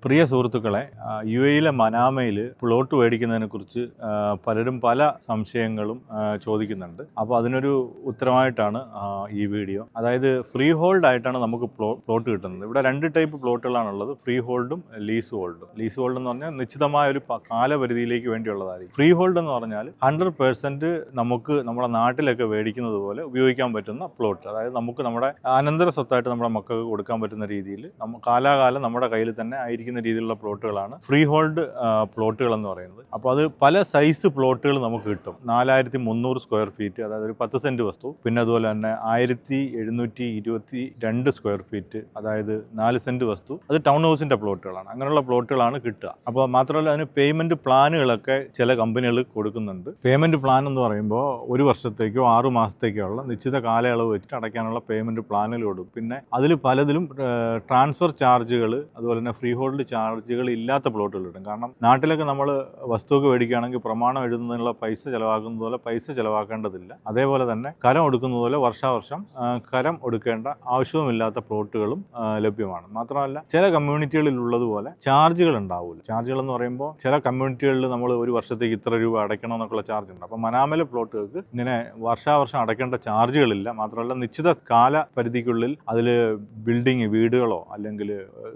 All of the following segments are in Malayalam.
പ്രിയ സുഹൃത്തുക്കളെ, യുഎയിലെ മനാമയിൽ പ്ലോട്ട് മേടിക്കുന്നതിനെക്കുറിച്ച് പലരും പല സംശയങ്ങളും ചോദിക്കുന്നുണ്ട്. അപ്പോൾ അതിനൊരു ഉത്തരമായിട്ടാണ് ഈ വീഡിയോ. അതായത് ഫ്രീ ഹോൾഡ് ആയിട്ടാണ് നമുക്ക് പ്ലോട്ട് കിട്ടുന്നത്. ഇവിടെ രണ്ട് ടൈപ്പ് പ്ലോട്ടുകളാണുള്ളത്, ഫ്രീ ഹോൾഡും ലീസ് ഹോൾഡും. ലീസ് ഹോൾഡ് എന്ന് പറഞ്ഞാൽ നിശ്ചിതമായ ഒരു കാലപരിധിയിലേക്ക് വേണ്ടിയുള്ളതായിരിക്കും. ഫ്രീ ഹോൾഡ് എന്ന് പറഞ്ഞാൽ 100% നമുക്ക് നമ്മുടെ നാട്ടിലൊക്കെ മേടിക്കുന്നത് പോലെ ഉപയോഗിക്കാൻ പറ്റുന്ന പ്ലോട്ട്. അതായത് നമുക്ക് നമ്മുടെ അനന്തര സ്വത്തായിട്ട് നമ്മുടെ മക്കൾക്ക് കൊടുക്കാൻ പറ്റുന്ന രീതിയിൽ കാലാകാലം നമ്മുടെ കയ്യിൽ തന്നെ ആയിരിക്കും രീതിയിലുള്ള പ്ലോട്ടുകളാണ് ഫ്രീ ഹോൾഡ് പ്ലോട്ടുകൾ എന്ന് പറയുന്നത്. അപ്പോൾ അത് പല സൈസ് പ്ലോട്ടുകൾ നമുക്ക് കിട്ടും. 4300 സ്ക്വയർ ഫീറ്റ്, അതായത് ഒരു 10 സെന്റ് വസ്തു. പിന്നെ അതുപോലെ തന്നെ 1722 സ്ക്വയർ ഫീറ്റ്, അതായത് 4 സെന്റ് വസ്തു. അത് ടൗൺ ഹൗസിന്റെ പ്ലോട്ടുകളാണ്. അങ്ങനെയുള്ള പ്ലോട്ടുകളാണ് കിട്ടുക. അപ്പോൾ മാത്രമല്ല അതിന് പേയ്മെന്റ് പ്ലാനുകളൊക്കെ ചില കമ്പനികൾ കൊടുക്കുന്നുണ്ട്. പേയ്മെന്റ് പ്ലാൻ എന്ന് പറയുമ്പോൾ 1 വർഷത്തേക്കോ 6 മാസത്തേക്കോ ഉള്ള നിശ്ചിത കാലയളവ് വെച്ചിട്ട് അടയ്ക്കാനുള്ള പേയ്മെന്റ് പ്ലാനുകൾ കൊടുക്കും. പിന്നെ അതിൽ പലതിലും ട്രാൻസ്ഫർ ചാർജുകൾ, അതുപോലെ തന്നെ ഫ്രീ ഹോൾഡ് ചാർജുകൾ ഇല്ലാത്ത പ്ലോട്ടുകൾ കിട്ടും. കാരണം നാട്ടിലൊക്കെ നമ്മൾ വസ്തുവൊക്കെ മേടിക്കുകയാണെങ്കിൽ പ്രമാണം എഴുതുന്നതിനുള്ള പൈസ ചിലവാക്കുന്നത് പോലെ പൈസ ചിലവാക്കേണ്ടതില്ല. അതേപോലെ തന്നെ കരം എടുക്കുന്നത് പോലെ വർഷാവർഷം കരം എടുക്കേണ്ട ആവശ്യവുമില്ലാത്ത പ്ലോട്ടുകളും ലഭ്യമാണ്. മാത്രമല്ല ചില കമ്മ്യൂണിറ്റികളിൽ ഉള്ളതുപോലെ ചാർജുകൾ ഉണ്ടാവില്ല. ചാർജുകൾ എന്ന് പറയുമ്പോൾ ചില കമ്മ്യൂണിറ്റികളിൽ നമ്മൾ 1 വർഷത്തേക്ക് ഇത്ര രൂപ അടയ്ക്കണം എന്നൊക്കെയുള്ള ചാർജ് ഉണ്ട്. അപ്പോൾ മനാമയിലെ പ്ലോട്ടുകൾക്ക് ഇങ്ങനെ വർഷാവർഷം അടയ്ക്കേണ്ട ചാർജുകളില്ല. മാത്രമല്ല നിശ്ചിത കാല പരിധിക്കുള്ളിൽ അതിൽ ബിൽഡിങ്, വീടുകളോ അല്ലെങ്കിൽ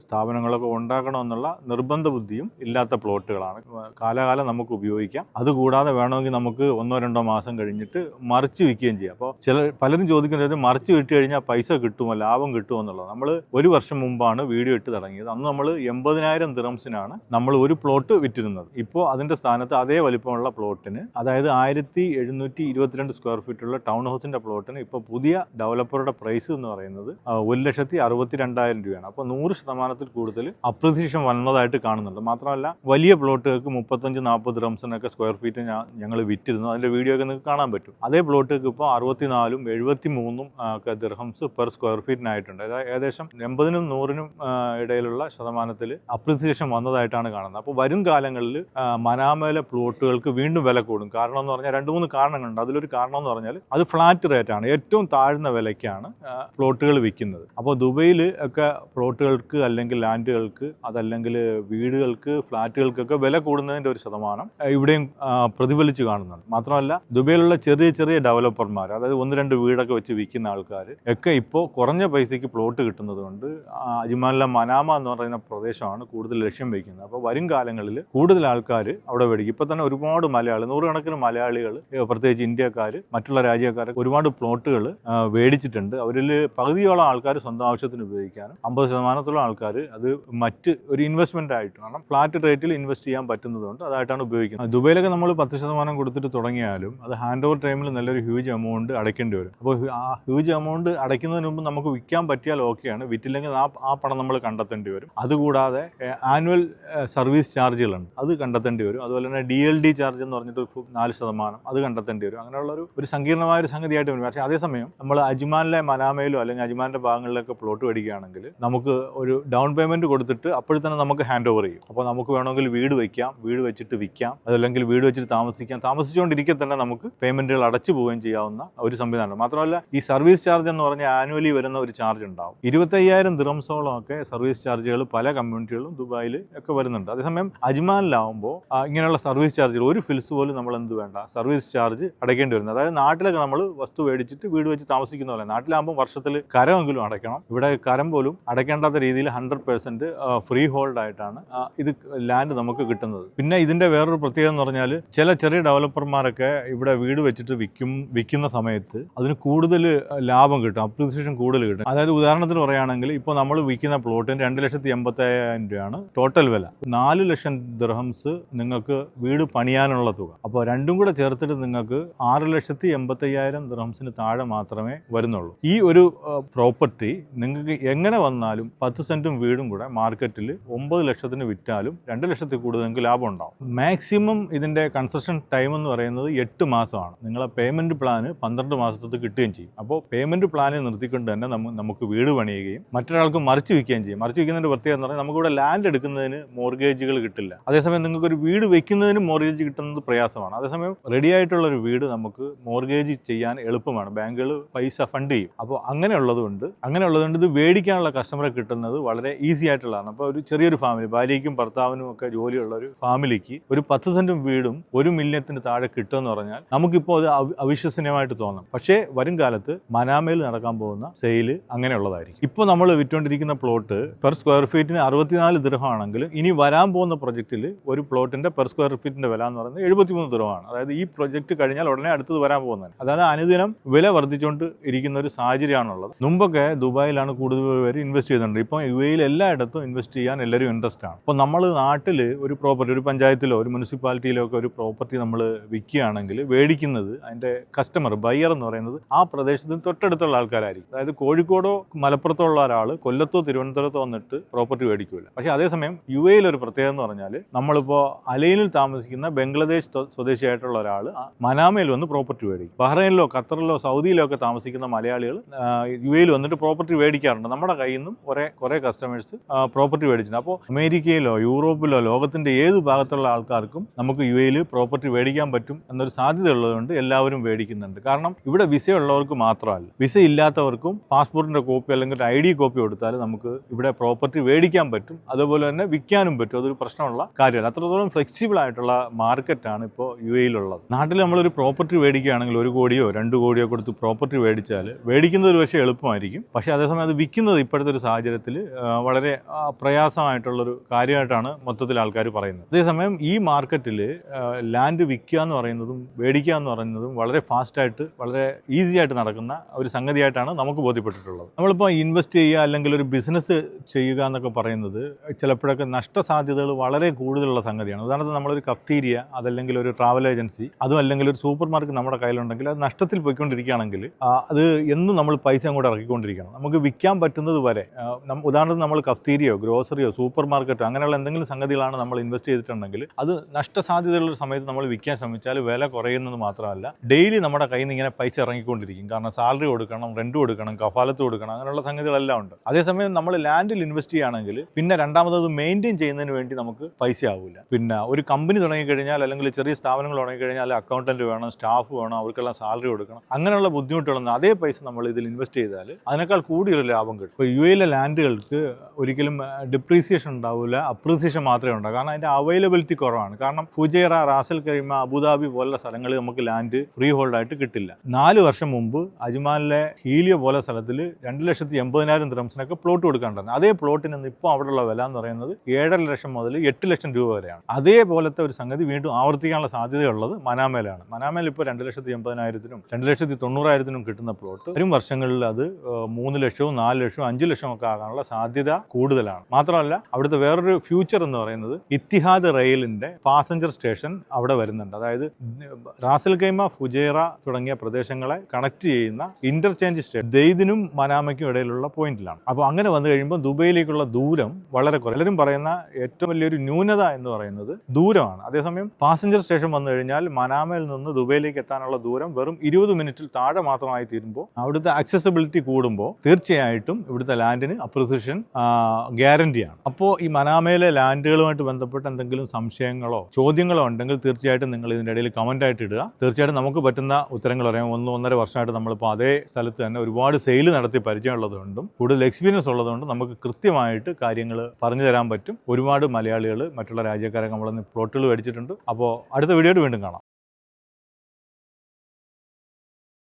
സ്ഥാപനങ്ങളൊക്കെ ഉണ്ടാക്കണമെന്നുള്ള നിർബന്ധ ബുദ്ധിയും ഇല്ലാത്ത പ്ലോട്ടുകളാണ്. കാലാകാലം നമുക്ക് ഉപയോഗിക്കാം. അതുകൂടാതെ വേണമെങ്കിൽ നമുക്ക് 1-2 മാസം കഴിഞ്ഞിട്ട് മറിച്ച് വിൽക്കുകയും ചെയ്യാം. അപ്പോൾ പലരും ചോദിക്കുന്നത് മറിച്ച് വിറ്റ് കഴിഞ്ഞാൽ പൈസ കിട്ടുമോ, ലാഭം കിട്ടുമോ എന്നുള്ളത്. നമ്മൾ 1 വർഷം മുമ്പാണ് വീഡിയോ ഇട്ട് തുടങ്ങിയത്. അന്ന് നമ്മൾ 80,000 ദിറംസിനാണ് നമ്മൾ ഒരു പ്ലോട്ട് വിറ്റിരുന്നത്. ഇപ്പോൾ അതിൻ്റെ സ്ഥാനത്ത് അതേ വലിപ്പമുള്ള പ്ലോട്ടിന്, അതായത് 1722 സ്ക്വയർ ഫീറ്റുള്ള ടൗൺ ഹൗസിൻ്റെ പ്ലോട്ടിന് ഇപ്പോൾ പുതിയ ഡെവലപ്പറുടെ പ്രൈസ് എന്ന് പറയുന്നത് 1,62,000 രൂപയാണ്. അപ്പോൾ 100% കൂടുതൽ അപ്രിസിയേഷൻ വന്നതായിട്ട് കാണുന്നുണ്ട്. മാത്രമല്ല വലിയ പ്ലോട്ടുകൾക്ക് 35-40 ദിറംസിനൊക്കെ സ്ക്വയർ ഫീറ്റ് ഞങ്ങൾ വിറ്റിരുന്നു. അതിൻ്റെ വീഡിയോ ഒക്കെ നിങ്ങൾക്ക് കാണാൻ പറ്റും. അതേ പ്ലോട്ടുകൾക്ക് ഇപ്പോൾ 64-ഉം 73-ഉം ഒക്കെ ദിർഹംസ് പെർ സ്ക്വയർ ഫീറ്റിനായിട്ടുണ്ട്. അതായത് ഏകദേശം 80-നും 100-നും ഇടയിലുള്ള ശതമാനത്തിൽ അപ്രിസിയേഷൻ വന്നതായിട്ടാണ് കാണുന്നത്. അപ്പോൾ വരും കാലങ്ങളിൽ മനാമയിലെ പ്ലോട്ടുകൾക്ക് വീണ്ടും വില കൂടും. കാരണം എന്ന് പറഞ്ഞാൽ 2-3 കാരണങ്ങളുണ്ട്. അതിലൊരു കാരണം എന്ന് പറഞ്ഞാൽ അത് ഫ്ലാറ്റ് റേറ്റാണ്. ഏറ്റവും താഴ്ന്ന വിലയ്ക്കാണ് പ്ലോട്ടുകൾ വിൽക്കുന്നത്. അപ്പോൾ ദുബൈയിൽ ഒക്കെ പ്ലോട്ടുകൾക്ക് അല്ലെങ്കിൽ ലാൻഡുകൾക്ക്, അതല്ലെങ്കിൽ വീടുകൾക്ക്, ഫ്ലാറ്റുകൾക്കൊക്കെ വില കൂടുന്നതിൻ്റെ ഒരു ശതമാനം ഇവിടെയും പ്രതിഫലിച്ച് കാണുന്നുണ്ട്. മാത്രമല്ല ദുബൈയിലുള്ള ചെറിയ ചെറിയ ഡെവലപ്പർമാർ, അതായത് 1-2 വീടൊക്കെ വെച്ച് വിൽക്കുന്ന ആൾക്കാർ ഒക്കെ ഇപ്പോൾ കുറഞ്ഞ പൈസയ്ക്ക് പ്ലോട്ട് കിട്ടുന്നത് കൊണ്ട് അജ്മാനിലെ മനാമ എന്ന് പറയുന്ന പ്രദേശമാണ് കൂടുതൽ ലക്ഷ്യം വയ്ക്കുന്നത്. അപ്പോൾ വരും കാലങ്ങളിൽ കൂടുതൽ ആൾക്കാർ അവിടെ മേടിക്കും. ഇപ്പോൾ തന്നെ ഒരുപാട് മലയാളി, 100 കണക്കിന് മലയാളികൾ, പ്രത്യേകിച്ച് ഇന്ത്യക്കാർ, മറ്റുള്ള രാജ്യക്കാരൊക്കെ ഒരുപാട് പ്ലോട്ടുകൾ മേടിച്ചിട്ടുണ്ട്. അവരിൽ പകുതിയോളം ആൾക്കാർ സ്വന്തം ആവശ്യത്തിന് ഉപയോഗിക്കാനും 50% ആൾക്കാർ അത് മറ്റ് ഒരു ഇൻവെസ്റ്റ്മെന്റ് ആയിട്ട്, കാരണം ഫ്ലാറ്റ് റേറ്റിൽ ഇൻവെസ്റ്റ് ചെയ്യാൻ പറ്റുന്നതുകൊണ്ട് അതായിട്ടാണ് ഉപയോഗിക്കുന്നത്. ദുബൈയിലൊക്കെ നമ്മൾ 10% കൊടുത്തിട്ട് തുടങ്ങിയാലും അത് ഹാൻഡ് ഓവർ ടൈമിൽ നല്ലൊരു ഹ്യൂജ് എമൗണ്ട് അടയ്ക്കേണ്ടി വരും. അപ്പോൾ ആ ഹ്യൂജ് എമൗണ്ട് അടയ്ക്കുന്നതിന് മുമ്പ് നമുക്ക് വിൽക്കാൻ പറ്റിയാൽ ഓക്കെയാണ്, വിറ്റില്ലെങ്കിൽ ആ പണം നമ്മൾ കണ്ടെത്തേണ്ടി വരും. അതുകൂടാതെ ആനുവൽ സർവീസ് ചാർജുകളുണ്ട്, അത് കണ്ടെത്തേണ്ടി വരും. അതുപോലെ തന്നെ DLD ചാർജ് എന്ന് പറഞ്ഞിട്ട് 4% അത് കണ്ടെത്തേണ്ടി വരും. അങ്ങനെയുള്ള ഒരു സങ്കീർണമായ ഒരു സംഗതിയായിട്ട് വരും. പക്ഷേ അതേസമയം നമ്മൾ അജ്മാനിലെ മനാമയിലോ അല്ലെങ്കിൽ അജ്മാന്റെ ഭാഗങ്ങളിലൊക്കെ പ്ലോട്ട് മേടിക്കുകയാണെങ്കിൽ നമുക്ക് ഒരു ഡൗൺ പേയ്മെന്റ് കൊടുത്തിട്ട് അപ്പോൾ തന്നെ നമുക്ക് ഹാൻഡ് ഓവർ ചെയ്യും. അപ്പോൾ നമുക്ക് വേണമെങ്കിൽ വീട് വയ്ക്കാം, വീട് വെച്ചിട്ട് വിൽക്കാം, അതല്ലെങ്കിൽ വീട് വെച്ചിട്ട് താമസിക്കാം. താമസിച്ചുകൊണ്ടിരിക്കെ തന്നെ നമുക്ക് പേയ്മെന്റുകൾ അടച്ചു പോവുകയും ചെയ്യാവുന്ന ഒരു സംവിധാനം. മാത്രമല്ല ഈ സർവീസ് ചാർജ് എന്ന് പറഞ്ഞാൽ ആനുവലി വരുന്ന ഒരു ചാർജ് ഉണ്ടാവും. 25,000 ദിറംസോളം ഒക്കെ സർവീസ് ചാർജുകൾ പല കമ്മ്യൂണിറ്റികളും ദുബായിൽ ഒക്കെ വരുന്നുണ്ട്. അതേസമയം അജ്മാനിലാവുമ്പോൾ ഇങ്ങനെയുള്ള സർവീസ് ചാർജുകൾ ഒരു ഫിൽസ് പോലും നമ്മൾ എന്ത് വേണ്ട, സർവീസ് ചാർജ് അടയ്ക്കേണ്ടി വരുന്നത്. അതായത് നാട്ടിലൊക്കെ നമ്മൾ വസ്തു മേടിച്ചിട്ട് വീട് വെച്ച് താമസിക്കുന്ന പോലെ നാട്ടിലാകുമ്പോൾ വർഷത്തിൽ കരമെങ്കിലും അടയ്ക്കണം. ഇവിടെ കരം പോലും അടയ്ക്കേണ്ടാത്ത രീതിയിൽ 100% ഫ്രീ ഹോൾഡ് ആയിട്ടാണ് ഇത് ലാൻഡ് നമുക്ക് കിട്ടുന്നത്. പിന്നെ ഇതിന്റെ വേറൊരു പ്രത്യേകത എന്ന് പറഞ്ഞാൽ ചില ചെറിയ ഡെവലപ്പർമാരൊക്കെ ഇവിടെ വീട് വെച്ചിട്ട് വിൽക്കുന്ന സമയത്ത് അതിന് കൂടുതൽ ലാഭം കിട്ടും, അപ്രിസിയേഷൻ കൂടുതൽ കിട്ടും. അതായത് ഉദാഹരണത്തിന് പറയുകയാണെങ്കിൽ ഇപ്പോൾ നമ്മൾ വിൽക്കുന്ന പ്ലോട്ടിന് 2,85,000 രൂപയാണ് ടോട്ടൽ വില. 4 ലക്ഷം ദിർഹംസ് നിങ്ങൾക്ക് വീട് പണിയാനുള്ള തുക. അപ്പോൾ രണ്ടും കൂടെ ചേർത്തിട്ട് നിങ്ങൾക്ക് 6,85,000 ദിർഹംസിന് താഴെ മാത്രമേ വരുന്നുള്ളൂ. ഈ ഒരു പ്രോപ്പർട്ടി നിങ്ങൾക്ക് എങ്ങനെ വന്നാലും 10 സെന്റും വീടും കൂടെ മാർക്കറ്റിൽ 9 ലക്ഷത്തിന് വിറ്റാലും 2 ലക്ഷത്തിൽ കൂടുതൽ നിങ്ങൾക്ക് ലാഭം ഉണ്ടാവും. മാക്സിമം ഇതിൻ്റെ കൺസ്ട്രക്ഷൻ ടൈം എന്ന് പറയുന്നത് 8 മാസമാണ്. നിങ്ങളെ പേയ്മെൻറ്റ് പ്ലാന് 12 മാസത്തേക്ക് കിട്ടുകയും ചെയ്യും. അപ്പോൾ പേയ്മെൻറ്റ് പ്ലാനിൽ നിർത്തിക്കൊണ്ട് തന്നെ നമുക്ക് വീട് പണിയുകയും മറ്റൊരാൾക്ക് മറിച്ച് വിൽക്കുകയും ചെയ്യും. മറിച്ച് വിൽക്കുന്നതിൻ്റെ പ്രത്യേകത എന്ന് പറഞ്ഞാൽ നമുക്കിവിടെ ലാൻഡ് എടുക്കുന്നതിന് മോർഗേജുകൾ കിട്ടില്ല. അതേസമയം നിങ്ങൾക്കൊരു വീട് വെക്കുന്നതിന് മോർഗേജ് കിട്ടുന്നത് പ്രയാസമാണ്. അതേസമയം റെഡി ആയിട്ടുള്ളൊരു വീട് നമുക്ക് മോർഗേജ് ചെയ്യാൻ എളുപ്പമാണ്, ബാങ്കുകൾ പൈസ ഫണ്ട് ചെയ്യും. അപ്പോൾ അങ്ങനെയുള്ളതുകൊണ്ട് ഇത് മേടിക്കാനുള്ള കസ്റ്റമറെ കിട്ടുന്നത് വളരെ ഈസി ആയിട്ടുള്ളതാണ്. അപ്പോൾ ഒരു ചെറിയൊരു ഫാമിലി, ഭാര്യയ്ക്കും ഭർത്താവിനും ഒക്കെ ജോലിയുള്ള ഒരു ഫാമിലിക്ക് ഒരു 10 സെൻറ്റും വീടും 1 മില്യത്തിന് താഴെ കിട്ടുമെന്ന് പറഞ്ഞാൽ നമുക്കിപ്പോൾ അത് അവിശ്വസനീയമായിട്ട് തോന്നും. പക്ഷേ വരും കാലത്ത് മനാമയിൽ നടക്കാൻ പോകുന്ന സെയില് അങ്ങനെയുള്ളതായിരിക്കും. ഇപ്പോൾ നമ്മൾ വിറ്റുകൊണ്ടിരിക്കുന്ന പ്ലോട്ട് പെർ സ്ക്വയർ ഫീറ്റിന് 64 ദിർഹമാണെങ്കിൽ ഇനി വരാൻ പോകുന്ന പ്രൊജക്റ്റിൽ ഒരു പ്ലോട്ടിന്റെ പെർ സ്ക്വയർ ഫീറ്റിന്റെ വില എന്ന് പറയുന്നത് 73 ദിർഹമാണ്. അതായത് ഈ പ്രൊജക്ട് കഴിഞ്ഞാൽ ഉടനെ അടുത്തത് വരാൻ പോകുന്നത്. അതായത് അനുദിനം വില വർദ്ധിച്ചുകൊണ്ട് ഇരിക്കുന്ന ഒരു സാഹചര്യമാണുള്ളത്. മുമ്പൊക്കെ ദുബായിലാണ് കൂടുതൽ പേര് ഇൻവെസ്റ്റ് ചെയ്യുന്നുണ്ട്. ഇപ്പോൾ UAE എല്ലായിടത്തും ഇൻവെസ്റ്റ് ചെയ്യാൻ എല്ലാവരും ഇൻട്രസ്റ്റ് ആണ്. അപ്പോൾ നമ്മൾ നാട്ടിൽ ഒരു പ്രോപ്പർട്ടി, ഒരു പഞ്ചായത്തിലോ ഒരു മുനിസിപ്പാലിറ്റിയിലോ ഒക്കെ ഒരു പ്രോപ്പർട്ടി നമ്മൾ വിൽക്കുകയാണെങ്കിൽ മേടിക്കുന്നത് അതിൻ്റെ കസ്റ്റമർ, ബയ്യർ എന്ന് പറയുന്നത് ആ പ്രദേശത്തിന് തൊട്ടടുത്തുള്ള ആൾക്കാരായിരിക്കും. അതായത് കോഴിക്കോടോ മലപ്പുറത്തോ ഉള്ള ഒരാൾ കൊല്ലത്തോ തിരുവനന്തപുരത്തോ വന്നിട്ട് പ്രോപ്പർട്ടി മേടിക്കില്ല. പക്ഷേ അതേസമയം UAE ഒരു പ്രത്യേകത എന്ന് പറഞ്ഞാൽ നമ്മളിപ്പോൾ അലൈനിൽ താമസിക്കുന്ന ബംഗ്ലാദേശ് സ്വദേശിയായിട്ടുള്ള ഒരാൾ മനാമയിൽ വന്ന് പ്രോപ്പർട്ടി മേടിക്കും. ബഹ്റൈനിലോ ഖത്തറിലോ സൗദിയിലോ ഒക്കെ താമസിക്കുന്ന മലയാളികൾ UAE വന്നിട്ട് പ്രോപ്പർട്ടി മേടിക്കാറുണ്ട്. നമ്മുടെ കയ്യിൽ നിന്നും കുറേ കസ്റ്റമേഴ്സ് പ്രോപ്പർട്ടി മേടിച്ചിട്ടുണ്ട്. അപ്പോൾ അമേരിക്കയിലോ യൂറോപ്പിലോ ലോകത്തിൻ്റെ ഏത് ഭാഗത്തുള്ള ആൾക്കാർക്കും നമുക്ക് UAE പ്രോപ്പർട്ടി മേടിക്കാൻ പറ്റും എന്നൊരു സാധ്യത ഉള്ളതുകൊണ്ട് എല്ലാവരും മേടിക്കുന്നുണ്ട്. കാരണം ഇവിടെ വിസ ഉള്ളവർക്ക് മാത്രമല്ല, വിസ ഇല്ലാത്തവർക്കും പാസ്പോർട്ടിൻ്റെ കോപ്പി അല്ലെങ്കിൽ ഒരു ID കോപ്പി കൊടുത്താൽ നമുക്ക് ഇവിടെ പ്രോപ്പർട്ടി മേടിക്കാൻ പറ്റും. അതുപോലെ തന്നെ വിൽക്കാനും പറ്റും. അതൊരു പ്രശ്നമുള്ള കാര്യമല്ല. അത്രത്തോളം ഫ്ലെക്സിബിൾ ആയിട്ടുള്ള മാർക്കറ്റാണ് ഇപ്പോൾ UAE ഉള്ളത്. നാട്ടിൽ നമ്മളൊരു പ്രോപ്പർട്ടി മേടിക്കുകയാണെങ്കിൽ 1 കോടിയോ 2 കോടിയോ കൊടുത്ത് പ്രോപ്പർട്ടി മേടിച്ചാൽ മേടിക്കുന്നത് ഒരു പക്ഷേ എളുപ്പമായിരിക്കും. പക്ഷേ അതേസമയം അത് വിൽക്കുന്നത് ഇപ്പോഴത്തെ ഒരു സാഹചര്യത്തിൽ വളരെ പ്രയാസമായിട്ടുള്ളൊരു കാര്യമായിട്ടാണ് മൊത്തത്തിൽ ആൾക്കാർ പറയുന്നത്. അതേസമയം ഈ മാർക്കറ്റിൽ ലാൻഡ് വിൽക്കുക എന്ന് പറയുന്നതും മേടിക്കുക എന്ന് പറയുന്നതും വളരെ ഫാസ്റ്റായിട്ട് വളരെ ഈസി ആയിട്ട് നടക്കുന്ന ഒരു സംഗതിയായിട്ടാണ് നമുക്ക് ബോധ്യപ്പെട്ടിട്ടുള്ളത്. നമ്മളിപ്പോൾ ഇൻവെസ്റ്റ് ചെയ്യുക അല്ലെങ്കിൽ ഒരു ബിസിനസ് ചെയ്യുക എന്നൊക്കെ പറയുന്നത് ചിലപ്പോഴൊക്കെ നഷ്ടസാധ്യതകൾ വളരെ കൂടുതലുള്ള സംഗതിയാണ്. ഉദാഹരണത്തിന് നമ്മളൊരു കഫ്തീരിയ, അതല്ലെങ്കിൽ ഒരു ട്രാവൽ ഏജൻസി, അതും അല്ലെങ്കിൽ ഒരു സൂപ്പർ മാർക്കറ്റ് നമ്മുടെ കയ്യിലുണ്ടെങ്കിൽ അത് നഷ്ടത്തിൽ പോയിക്കൊണ്ടിരിക്കുകയാണെങ്കിൽ അത് എന്നും നമ്മൾ പൈസ അങ്ങോട്ട് ഇറക്കിക്കൊണ്ടിരിക്കണം. നമുക്ക് വിൽക്കാൻ പറ്റുന്നത് വരെ. ഉദാഹരണത്തിന് നമ്മൾ കഫ്തീരിയോ ഗ്രോസറിയോ സൂപ്പർ മാർക്കറ്റോ അങ്ങനെയുള്ള എന്തെങ്കിലും സംഗതികളാണ് നമ്മൾ ഇൻവെസ്റ്റ് ചെയ്തിട്ടുണ്ടെങ്കിൽ അത് നഷ്ടസാധ്യതയുള്ള സമയത്ത് നമ്മൾ വിൽക്കാൻ ശ്രമിച്ചാൽ വില കുറയുന്നത് മാത്രമല്ല ഡെയിലി നമ്മുടെ കയ്യിൽ നിന്ന് ഇങ്ങനെ പൈസ ഇറങ്ങിക്കൊണ്ടിരിക്കും. കാരണം സാലറി കൊടുക്കണം, റെന്റ് കൊടുക്കണം, കഫാലത്ത് കൊടുക്കണം, അങ്ങനെയുള്ള സംഗതികളെല്ലാം ഉണ്ട്. അതേസമയം നമ്മൾ ലാൻഡിൽ ഇൻവെസ്റ്റ് ചെയ്യുകയാണെങ്കിൽ പിന്നെ രണ്ടാമത് മെയിൻറ്റെയിൻ ചെയ്യുന്നതിന് വേണ്ടി നമുക്ക് പൈസ ആവില്ല. പിന്നെ ഒരു കമ്പനി തുടങ്ങിക്കഴിഞ്ഞാൽ അല്ലെങ്കിൽ ചെറിയ സ്ഥാപനങ്ങൾ തുടങ്ങിക്കഴിഞ്ഞാൽ അക്കൗണ്ടന്റ് വേണം, സ്റ്റാഫ് വേണം, അവർക്കെല്ലാം സാലറി കൊടുക്കണം, അങ്ങനെയുള്ള ബുദ്ധിമുട്ടുകളൊന്നും അതേ പൈസ നമ്മൾ ഇതിൽ ഇൻവെസ്റ്റ് ചെയ്താൽ അതിനേക്കാൾ കൂടിയൊരു ലാഭം കിട്ടും. ഇപ്പോൾ UAE ലാൻഡുകൾക്ക് ഒരിക്കലും ഡിപ്രീസിയേഷൻ ഉണ്ടാവില്ല, അപ്രീസിയേഷൻ മാത്രമേ ഉണ്ടാകൂ. കാരണം അതിൻ്റെ അവൈലബിലിറ്റി കുറവാണ്. കാരണം ഫുജൈറ, റാസൽ കൈമ, അബുദാബി പോലുള്ള സ്ഥലങ്ങളിൽ നമുക്ക് ലാൻഡ് ഫ്രീ ഹോൾഡായിട്ട് കിട്ടില്ല. 4 വർഷം മുമ്പ് അജ്മാനിലെ ഹീലിയോ പോലെ സ്ഥലത്തിൽ 2,80,000 ദിർഹംസിനൊക്കെ പ്ലോട്ട് കൊടുക്കാനുണ്ടായിരുന്നു. അതേ പ്ലോട്ടിന് ഇപ്പോൾ അവിടെയുള്ള വില എന്ന് പറയുന്നത് 7.5 ലക്ഷം മുതൽ 8 ലക്ഷം രൂപ വരെയാണ്. അതേപോലത്തെ ഒരു സംഗതി വീണ്ടും ആവർത്തിക്കാനുള്ള സാധ്യതയുള്ളത് മനാമയിലാണ്. മനാമയിൽ ഇപ്പോൾ 2,80,000-നും 2,90,000-നും കിട്ടുന്ന പ്ലോട്ട് വരും വർഷങ്ങളിൽ അത് 3 ലക്ഷവും 4 ലക്ഷവും 5 ലക്ഷവും ഒക്കെ ആകാനുള്ള സാധ്യത കൂടുതലാണ്. മാത്രമല്ല അവിടുത്തെ വേറൊരു ഫ്യൂച്ചർ എന്ന് പറയുന്നത് ഇത്തിഹാദ് റെയിലിന്റെ പാസഞ്ചർ സ്റ്റേഷൻ അവിടെ വരുന്നുണ്ട്. അതായത് റാസൽ കൈമ, ഫുജൈറ തുടങ്ങിയ പ്രദേശങ്ങളെ കണക്ട് ചെയ്യുന്ന ഇന്റർചേഞ്ച് സ്റ്റേഷൻ ദെയ്ദിനും മനാമയ്ക്കും ഇടയിലുള്ള പോയിന്റിലാണ്. അപ്പോൾ അങ്ങനെ വന്നു കഴിയുമ്പോൾ ദുബൈയിലേക്കുള്ള ദൂരം വളരെ കുറവ്. എല്ലാവരും പറയുന്ന ഏറ്റവും വലിയൊരു ന്യൂനത എന്ന് പറയുന്നത് ദൂരമാണ്. അതേസമയം പാസഞ്ചർ സ്റ്റേഷൻ വന്നു കഴിഞ്ഞാൽ മനാമയിൽ നിന്ന് ദുബൈയിലേക്ക് എത്താനുള്ള ദൂരം വെറും 20 മിനിറ്റിൽ താഴെ മാത്രമായി തീരുമ്പോൾ അവിടുത്തെ ആക്സസിബിലിറ്റി കൂടുമ്പോൾ തീർച്ചയായിട്ടും ഇവിടുത്തെ ലാൻഡിന് അപ്രിസിയേഷൻ ഗ്യാരണ്ടിയാണ്. അപ്പോൾ ഈ മനാമയിലെ ലാൻഡുകളുമായിട്ട് ബന്ധപ്പെട്ട് എന്തെങ്കിലും സംശയങ്ങളോ ചോദ്യങ്ങളോ ഉണ്ടെങ്കിൽ തീർച്ചയായിട്ടും നിങ്ങൾ ഇതിൻ്റെ ഇടയിൽ കമൻ്റ് ആയിട്ട് ഇടുക. തീർച്ചയായിട്ടും നമുക്ക് പറ്റുന്ന ഉത്തരങ്ങൾ പറയാം. 1-1.5 വർഷമായിട്ട് നമ്മളിപ്പോൾ അതേ സ്ഥലത്ത് തന്നെ ഒരുപാട് സെയിൽ നടത്തി പരിചയമുള്ളതുകൊണ്ടും കൂടുതൽ എക്സ്പീരിയൻസ് ഉള്ളതുകൊണ്ടും നമുക്ക് കൃത്യമായിട്ട് കാര്യങ്ങൾ പറഞ്ഞു തരാൻ പറ്റും. ഒരുപാട് മലയാളികൾ മറ്റുള്ള രാജ്യക്കാരൊക്കെ നമ്മളിന്ന് പ്ലോട്ടുകൾ മേടിച്ചിട്ടുണ്ട്. അപ്പോൾ അടുത്ത വീഡിയോയിൽ വീണ്ടും കാണാം.